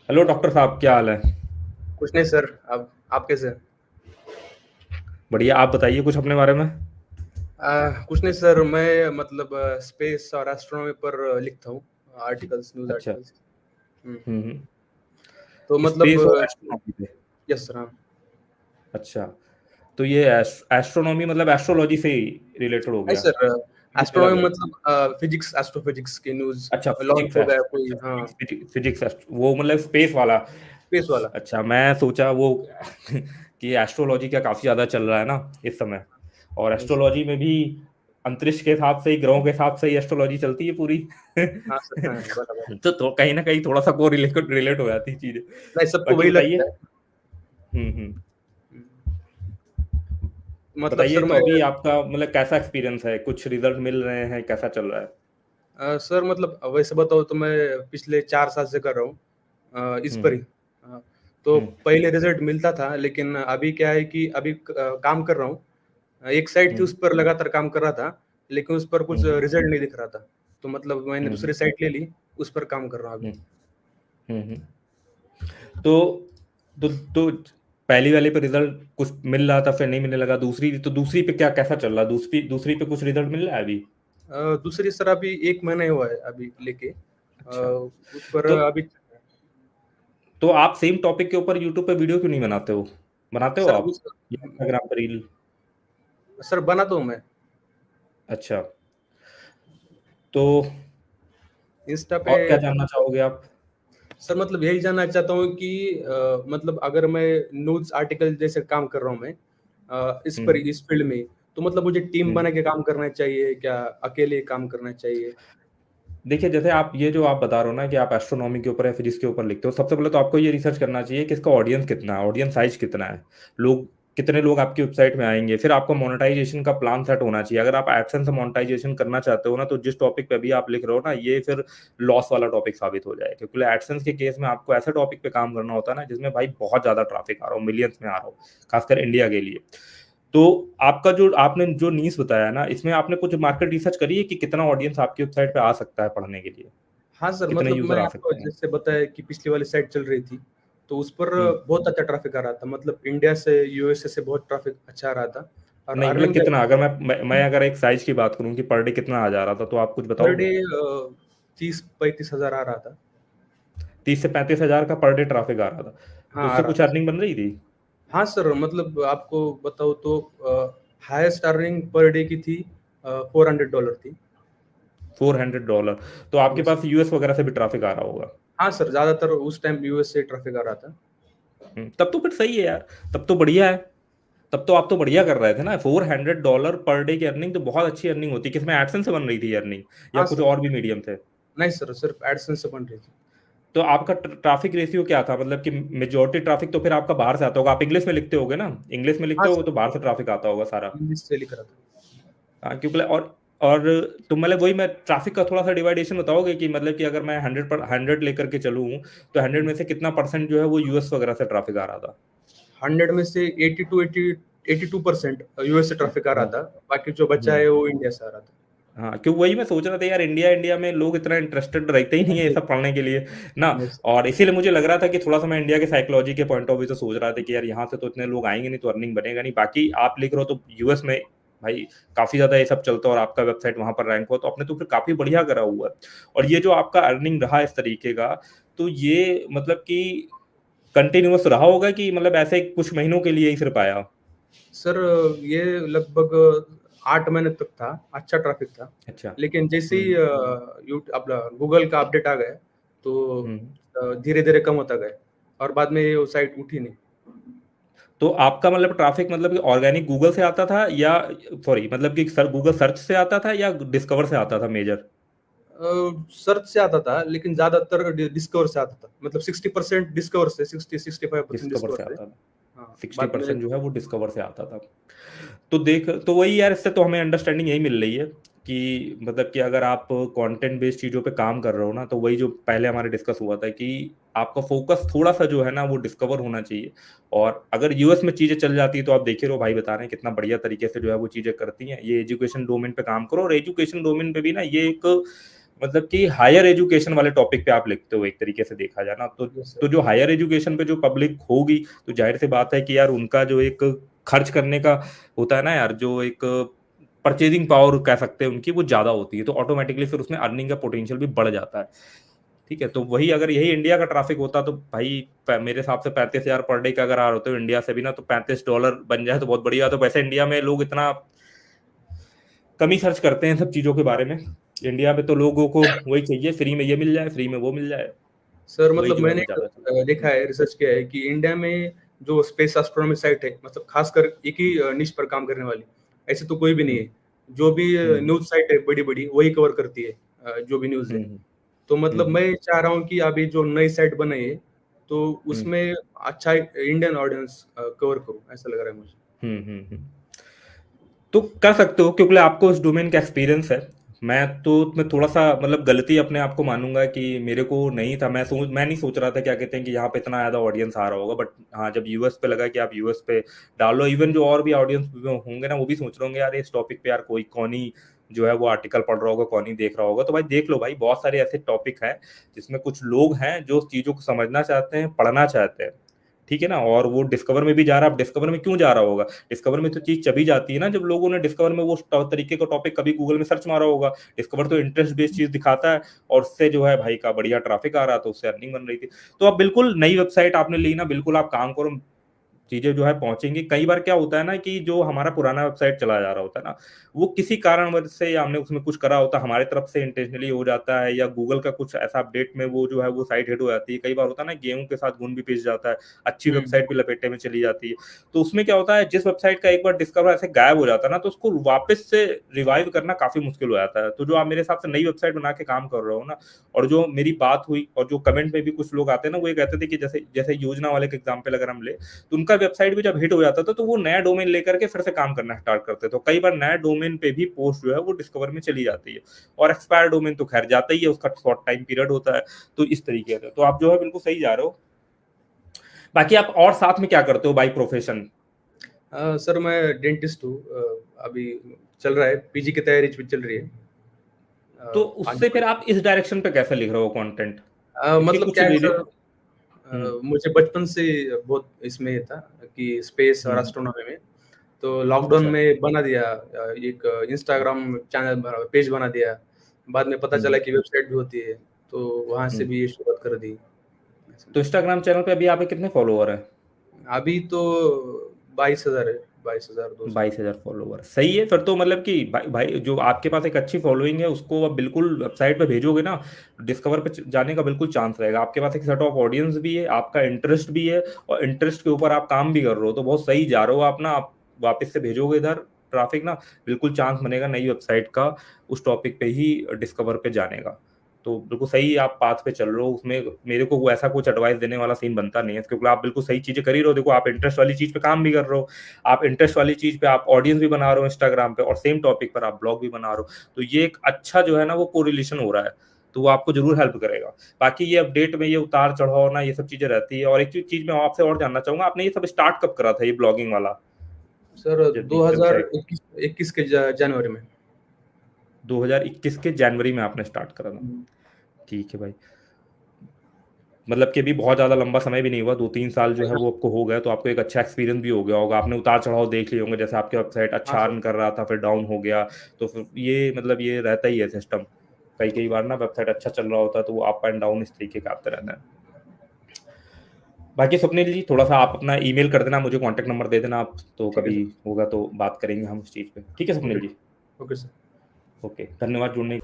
Hello doctor साहब, क्या हाल है? कुछ नहीं सर। अब आप कैसे हैं? बढ़िया। आप बताइए कुछ अपने बारे में। कुछ नहीं सर, मैं मतलब स्पेस और एस्ट्रोनॉमी पर लिखता हूँ आर्टिकल्स, न्यूज़ अच्छा। आर्टिकल्स। हम्म। हम्म। तो मतलब स्पेस और एस्ट्रोनॉमी पे। यस सर, हाँ। अच्छा। तो ये एस्ट्रोनॉमी मतलब एस्ट्रोलॉजी से ही रिलेटेड हो नहीं गया? सर, ये अलग एस्ट्रोनॉमी है। मतलब फिजिक्स, एस्ट्रोफिजिक्स की न्यूज़ अच्छा, लॉन्च फिजिक्स हो गया कोई, हाँ। फिजिक्स फिजिक्स वो मतलब स्पेस वाला। स्पेस वाला। अच्छा, मैं सोचा वो कि एस्ट्रोलॉजी का काफी ज्यादा चल रहा है ना इस समय। और नहीं सर। एस्ट्रोलॉजी में भी अंतरिक्ष के हिसाब से ही, ग्रहों के हिसाब से ही एस्ट्रोलॉजी चलती है पूरी। हाँ सर, हाँ बराबर। तो कहीं ना कहीं थोड़ा सा को रिलेट रिलेट हो जाती है चीजें। नहीं, सबको बाकी वही लगता बताइए। है। हम्म। हम्म। मतलब बताइए सर तो मैं अभी आपका मतलब कैसा एक्सपीरियंस है, कुछ रिजल्ट मिल रहे हैं, कैसा चल रहा है? सर मतलब वैसे बताओ तो मैं पिछले 4 साल से कर रहा हूँ इस पर ही। हम्म। हाँ, तो हम्म। पहले रिजल्ट मिलता था, लेकिन अभी क्या है कि अभी काम कर रहा हूँ। एक साइट थी, हम्म। उस पर लगातार काम कर रहा था, लेकिन उस पर कुछ हम्म। रिजल्ट नहीं दिख रहा था। तो मतलब मैंने हम्म। दूसरी साइट ले ली, उस पर काम कर रहा हूँ अभी। हम्म। हम्म। तो तो पहली वाले पे रिजल्ट कुछ मिल रहा था, फिर नहीं मिलने लगा। दूसरी पे क्या कैसा चल रहा? दूसरी पे कुछ रिजल्ट मिल रहा है अभी? दूसरी सर अभी 1 महीना ही हुआ है अभी लेके, अच्छा। उस पर तो अभी। तो आप सेम टॉपिक के ऊपर यूट्यूब पे वीडियो क्यों नहीं बनाते हो? बनाते हो सर आप? उस या इंस्टाग्राम पर रील? सर बना तो हूँ मैं अच्छा। तो इंस्टा पे। और क्या जानना चाहोगे आप? सर मतलब यही जानना चाहता हूँ कि मतलब अगर मैं न्यूज़ आर्टिकल जैसे काम कर रहा हूँ मैं इस पर, हम्म। इस फील्ड में, तो मतलब मुझे टीम हम्म। बना के काम करना चाहिए क्या, अकेले काम करना चाहिए? देखिए, जैसे आप ये जो आप बता रहे हो ना कि आप एस्ट्रोनॉमी के ऊपर या फिजिक्स के ऊपर लिखते हो, सबसे पहले तो आपको ये रिसर्च करना चाहिए कि इसका ऑडियंस कितना है, ऑडियंस साइज कितना है। लोग कितने लोग आपकी वेबसाइट में आएंगे। फिर आपको मोनेटाइजेशन का प्लान सेट होना चाहिए। अगर आप एडसेंस से मोनेटाइजेशन करना चाहते हो ना, तो जिस टॉपिक पे भी आप लिख रहे हो ना, ये फिर लॉस वाला टॉपिक साबित हो जाए, क्योंकि एडसेंस के केस में आपको ऐसे टॉपिक पे काम करना होता है ना जिसमें भाई बहुत ज्यादा ट्रैफिक आ रहा हो, मिलियंस में आ रहा हो, खासकर इंडिया के लिए। तो आपका जो आपने जो नीश बताया ना, इसमें आपने कुछ मार्केट रिसर्च करी है कि कितना ऑडियंस आपकी वेबसाइट पे आ सकता है पढ़ने के लिए? हाँ सर, कितने मतलब यूजर मैं आ आपको सकते हैं? जैसे बताया कि पिछली वाली साइट चल रही थी, तो उस पर हम्म। बहुत अच्छा ट्रैफिक आ रहा था। मतलब इंडिया से, यूएसए से बहुत ट्रैफिक अच्छा आ रहा था। और नहीं मतलब अर्निंग कितना, अगर मैं अगर एक साइज की बात करूं कि पर डे कितना आ जा रहा था, तो आप कुछ पर डे बताओगे? 30-35 हजार आ रहा था। 30 से 35 हजार का पर डे ट्रैफिक आ रहा था? तो हाँ, आ उससे रहा कुछ था। अर्निंग बन रही थी? हाँ सर, मतलब आपको बताओ तो हाईएस्ट अर्निंग पर डे की थी, $400 थी। $400? तो आपके यस। पास यूएस वगैरह से भी ट्रैफिक आ रहा होगा। हाँ सर, ज्यादातर उस टाइम यूएस से ट्रैफिक आ रहा था। तब तो फिर सही है यार। तब तो बढ़िया है। तब तो आप तो बढ़िया कर रहे थे ना। $400 पर डे की अर्निंग तो बहुत अच्छी अर्निंग होती है। किसमें एडसेंस से बन रही थी अर्निंग, या हाँ कुछ सर। और भी मीडियम थे? नहीं सर, सिर्फ एडसेंस से बन रही थी। तो आपका ट्रैफिक रेशियो क्या था? मतलब कि मेजोरिटी ट्रैफिक तो फिर आपका बाहर से आता होगा। आप इंग्लिश में लिखते होगे ना? इंग्लिश में हाँ लिखते होगे सर, तो बाहर से ट्रैफिक आता होगा सारा। इंग्लिश से लिख रहा था। हाँ, क्योंकि और तो मतलब वही, मैं ट्रैफिक का थोड़ा सा डिवाइडेशन बताओगे कि मतलब कि अगर मैं 100 लेकर के चलूँ, तो 100 में से कितना परसेंट जो है वो यूएस वगैरह से ट्रैफिक आ रहा था? 100 में से 82% यूएस से ट्रैफिक आ रहा हाँ। था। बाकी जो बचा है हम्म। वो इंडिया से आ रहा था। हाँ, क्यों वही मैं सोच रहा था यार, इंडिया इंडिया में लोग इतना इंटरेस्टेड रहते ही नहीं है ये सब पढ़ने के लिए ना। Yes। और इसीलिए मुझे लग रहा था कि थोड़ा सा मैं इंडिया के साइकोलॉजी के पॉइंट ऑफ व्यू से सोच रहा था कि यार यहाँ से तो इतने लोग आएंगे नहीं, तो अर्निंग बनेगा नहीं। बाकी आप लिख रहे हो तो यूएस में भाई काफी ज्यादा ये सब चलता है, और आपका वेबसाइट वहां पर रैंक हो, तो आपने तो फिर काफी बढ़िया करा हुआ है। और ये जो आपका अर्निंग रहा इस तरीके का, तो ये मतलब कि कंटिन्यूअस रहा होगा कि मतलब ऐसे कुछ महीनों के लिए ही सिर्फ आया? सर ये लगभग 8 महीने तक था, अच्छा ट्रैफिक था। अच्छा। लेकिन जैसे ही हम्म। अपना गूगल का अपडेट आ गया, तो हम्म। धीरे धीरे कम होता गया, और बाद में ये साइट उठी नहीं। तो आपका मतलब ट्रैफिक मतलब कि ऑर्गेनिक गूगल से आता था, या सॉरी मतलब कि सर गूगल सर्च से आता था, या डिस्कवर से आता था मेजर? सर्च से आता था, लेकिन ज्यादातर डिस्कवर से आता था। मतलब 60% डिस्कवर से, 60-65% डिस्कवर डिस्कवर से से। आता था। हाँ, सिक्सटी बाद में। परसेंट जो है वो डिस्कवर से आता था। तो देख तो वही यार, इससे तो हमें अंडरस्टैंडिंग यही मिल रही है कि मतलब कि अगर आप कंटेंट बेस्ड चीज़ों पे काम कर रहे हो ना, तो वही जो पहले हमारे डिस्कस हुआ था कि आपका फोकस थोड़ा सा जो है ना वो डिस्कवर होना चाहिए। और अगर यूएस में चीज़ें चल जाती है, तो आप देखिए रहो, भाई बता रहे हैं कितना बढ़िया तरीके से जो है वो चीज़ें करती हैं। ये एजुकेशन डोमेन पे काम करो, और एजुकेशन डोमेन पे भी ना ये एक मतलब कि हायर एजुकेशन वाले टॉपिक पे आप लिखते हो एक तरीके से देखा जाए ना, यस तो सर। जो हायर एजुकेशन पे जो पब्लिक होगी, तो जाहिर सी बात है कि यार उनका जो एक खर्च करने का होता है ना यार, जो एक परचेजिंग पावर कह सकते हैं उनकी, वो ज्यादा होती है, तो ऑटोमेटिकली फिर उसमें अर्निंग का पोटेंशियल भी बढ़ जाता है। ठीक है, तो वही अगर यही इंडिया का ट्रैफिक होता तो भाई मेरे हिसाब से 35,000 पर डे का अगर आ रहे होते हो इंडिया से भी ना, तो $35 बन जाए तो बहुत बढ़िया। तो वैसे इंडिया में लोग इतना कम ही सर्च करते हैं सब चीजों के बारे में। इंडिया में तो लोगों को वही चाहिए, फ्री में ये मिल जाए, फ्री में वो मिल जाए, सर वही मतलब जो है मैंने वो ज्यादा चलता देखा है, रिसर्च किया है कि इंडिया में जो स्पेस एस्ट्रोनॉमी साइट है, मतलब खासकर एक ही निश पर काम करने वाली, ऐसे तो कोई भी नहीं है। है। जो भी हम्म न्यूज़ साइट है बड़ी-बड़ी, वही कवर करती है जो भी न्यूज़ है। हम्म तो मतलब हम्म मैं चाह रहा हूँ कि अभी जो नई साइट बनाई है, तो हम्म उसमें अच्छा इंडियन ऑडियंस कवर करूँ, ऐसा लग रहा है मुझे। हम्म। तो कर सकते हो क्योंकि आपको उस डोमेन का एक्सपीरियंस है। मैं थोड़ा सा मतलब गलती अपने आप को मानूंगा कि मेरे को नहीं था, मैं नहीं सोच रहा था क्या कहते हैं कि यहाँ पे इतना ज्यादा ऑडियंस आ रहा होगा, बट हाँ जब यूएस पे लगा कि आप यूएस पे डालो, इवन जो और भी ऑडियंस होंगे ना वो भी सोच रहे होंगे यार इस टॉपिक पे यार कोई कौन ही जो है वो आर्टिकल पढ़ रहा होगा, कौन ही देख रहा होगा। तो भाई देख लो भाई, बहुत सारे ऐसे टॉपिक हैं जिसमें कुछ लोग हैं जो उस चीजों को समझना चाहते हैं, पढ़ना चाहते हैं। ठीक है ना, और वो डिस्कवर में भी जा रहा है। अब डिस्कवर में क्यों जा रहा होगा? डिस्कवर में तो चीज तभी जाती है ना जब लोगों ने डिस्कवर में वो तरीके का टॉपिक कभी गूगल में सर्च मारा होगा। डिस्कवर तो इंटरेस्ट बेस्ड चीज दिखाता है, और उससे जो है भाई का बढ़िया ट्रैफिक आ रहा था, उससे अर्निंग बन रही थी। तो अब बिल्कुल नई वेबसाइट आपने ली ना, बिल्कुल आप काम करो, चीजें जो है पहुंचेंगी। कई बार क्या होता है ना कि जो हमारा पुराना वेबसाइट चला जा रहा होता है ना, वो किसी कारणवश से या हमने उसमें कुछ करा होता है, हमारी तरफ से इंटेंशनली हो जाता है, या गूगल का कुछ ऐसा अपडेट में वो जो है वो साइट हिट हो जाती है। कई बार होता है ना गेहूं के साथ घुन भी पिस जाता है, अच्छी हुँ, वेबसाइट भी लपेटे में चली जाती है। तो उसमें क्या होता है, जिस वेबसाइट का एक बार डिस्कवर ऐसे गायब हो जाता है ना, तो उसको वापस से रिवाइव करना काफी मुश्किल हो जाता है। तो जो आप मेरे हिसाब से नई वेबसाइट बना के काम कर रहे हो ना, और जो मेरी बात हुई और जो कमेंट में भी कुछ लोग आते हैं ना, वो ये कहते थे कि जैसे जैसे योजना वाले के एग्जाम्पल अगर हम ले, तो उनका वेबसाइट भी जब हिट हो जाता था तो वो नया डोमेन लेकर के फिर से काम करना स्टार्ट करते थे। तो कई बार नया डोमेन पे भी पोस्ट जो है वो डिस्कवर में चली जाती है, और एक्सपायर डोमेन तो खैर जाता ही है, उसका शॉर्ट टाइम पीरियड होता है। तो इस तरीके से तो आप जो है बिल्कुल सही जा रहे हो। बाकी आप और साथ में क्या करते हो बाई प्रोफेशन? सर मैं डेंटिस्ट हूँ, अभी चल रहा है, पीजी की तैयारी भी चल रही है। तो आगे उससे फिर आप इस डायरेक्शन पे कैसे लिख रहे हो कंटेंट? क्योंकि मतलब कुछ क्या है वीडियो। सर, मुझे बचपन से बहुत इसमें ये था कि स्पेस और हम्म एस्ट्रोनॉमी में, तो लॉकडाउन अच्छा। में बना दिया, एक इंस्टाग्राम चैनल पेज बना दिया। बाद में पता चला हम्म कि वेबसाइट भी होती है, तो वहाँ से हम्म। भी ये शुरुआत कर दी। तो इंस्टाग्राम चैनल पे अभी आपके कितने फॉलोअर हैं? अभी तो 22,000 है, 22,200। 22,000 फॉलोवर सही है फिर तो। मतलब कि भाई भाई जो आपके पास एक अच्छी फॉलोइंग है उसको अब बिल्कुल वेबसाइट पे भेजोगे ना, डिस्कवर पे जाने का बिल्कुल चांस रहेगा। आपके पास एक सेट ऑफ ऑडियंस भी है, आपका इंटरेस्ट भी है, और इंटरेस्ट के ऊपर आप काम भी कर रहे हो, तो बहुत सही जा रहे हो आप ना। आप वापस से भेजोगे इधर ट्रैफिक ना, बिल्कुल चांस बनेगा नई वेबसाइट का उस टॉपिक पे ही डिस्कवर पे जाने का। तो बिल्कुल सही आप पाथ पे चल रहे हो उसमें। मेरे को वो ऐसा कुछ एडवाइस देने वाला सीन बनता नहीं है, क्योंकि आप बिल्कुल सही चीजें कर ही रहे हो। देखो आप इंटरेस्ट वाली चीज पे काम भी कर रहे हो, आप इंटरेस्ट वाली चीज पे आप ऑडियंस भी बना रहे हो इंस्टाग्राम पे, और सेम टॉपिक पर आप ब्लॉग भी बना रहे हो। तो ये एक अच्छा जो है ना वो कोरिलेशन हो रहा है, तो वो आपको जरूर हेल्प करेगा। बाकी ये अपडेट में ये उतार चढ़ाव ना ये सब चीजें रहती है। और एक चीज मैं आपसे और जानना चाहूंगा, आपने ये सब स्टार्ट कब करा था ये ब्लॉगिंग वाला सर वेबसाइट? 2021 21 के जनवरी में। 2021 के जनवरी में आपने स्टार्ट करा था? हम्म, ठीक है भाई। मतलब कि अभी बहुत ज्यादा लंबा समय भी नहीं हुआ, 2-3 साल जो है वो आपको हो गया, तो आपको एक अच्छा एक्सपीरियंस भी हो गया होगा। आपने उतार चढ़ाव देख लिए होंगे, जैसे आपके वेबसाइट हाँ अच्छा सर। अर्न कर रहा था फिर डाउन हो गया। तो फिर ये मतलब ये रहता ही है सिस्टम। कई कई बार ना वेबसाइट अच्छा चल रहा होता है तो वो अप एंड डाउन इस तरीके का आता रहता है। बाकी स्वप्निल जी थोड़ा सा आप अपना ईमेल कर देना, मुझे कांटेक्ट नंबर दे देना आप, तो ठीक है कभी सर। होगा तो बात करेंगे हम इस चीज़ पे। ठीक है okay. Swapnil ji. Okay sir. Okay, धन्यवाद जुड़ने